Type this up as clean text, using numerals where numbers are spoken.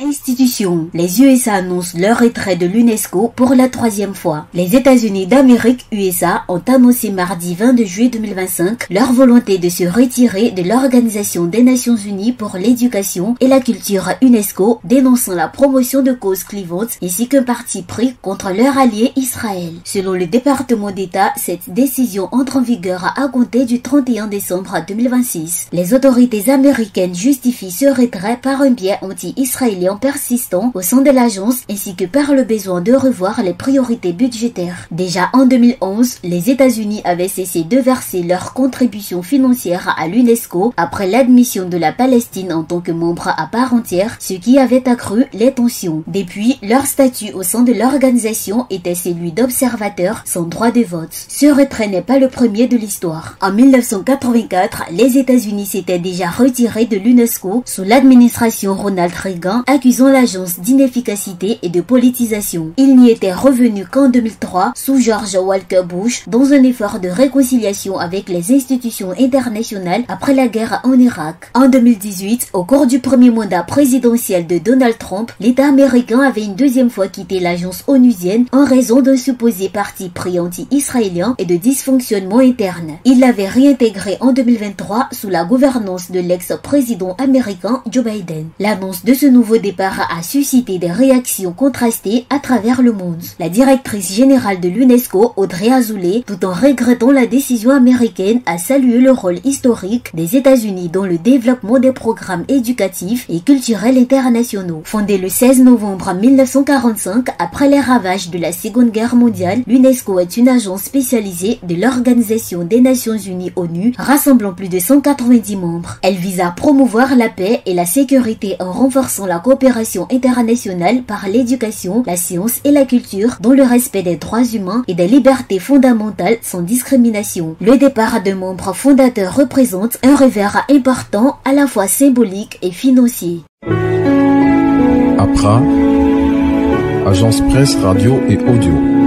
Institution. Les USA annoncent leur retrait de l'UNESCO pour la 3e fois. Les États-Unis d'Amérique, USA, ont annoncé mardi 22 juillet 2025 leur volonté de se retirer de l'Organisation des Nations Unies pour l'éducation et la culture UNESCO, dénonçant la promotion de causes clivantes ainsi qu'un parti pris contre leur allié Israël. Selon le département d'État, cette décision entre en vigueur à compter du 31 décembre 2026. Les autorités américaines justifient ce retrait par un biais anti-israélien persistant au sein de l'agence ainsi que par le besoin de revoir les priorités budgétaires. Déjà en 2011, les États-Unis avaient cessé de verser leur contribution financière à l'UNESCO après l'admission de la Palestine en tant que membre à part entière, ce qui avait accru les tensions. Depuis, leur statut au sein de l'organisation était celui d'observateur sans droit de vote. Ce retrait n'est pas le premier de l'histoire. En 1984, les États-Unis s'étaient déjà retirés de l'UNESCO sous l'administration Ronald Reagan, accusant l'agence d'inefficacité et de politisation. Il n'y était revenu qu'en 2003 sous George Walker Bush dans un effort de réconciliation avec les institutions internationales après la guerre en Irak. En 2018, au cours du premier mandat présidentiel de Donald Trump, l'État américain avait une deuxième fois quitté l'agence onusienne en raison d'un supposé parti pris anti-israélien et de dysfonctionnement interne. Il l'avait réintégré en 2023 sous la gouvernance de l'ex-président américain Joe Biden. L'annonce de ce nouveau départ a suscité des réactions contrastées à travers le monde. La directrice générale de l'UNESCO, Audrey Azoulay, tout en regrettant la décision américaine, a salué le rôle historique des États-Unis dans le développement des programmes éducatifs et culturels internationaux. Fondée le 16 novembre 1945, après les ravages de la Seconde Guerre mondiale, l'UNESCO est une agence spécialisée de l'Organisation des Nations Unies ONU, rassemblant plus de 190 membres. Elle vise à promouvoir la paix et la sécurité en renforçant la coopération internationale par l'éducation, la science et la culture dans le respect des droits humains et des libertés fondamentales sans discrimination. Le départ de membres fondateurs représente un revers important à la fois symbolique et financier. APRA, Agence Presse, Radio et Audio.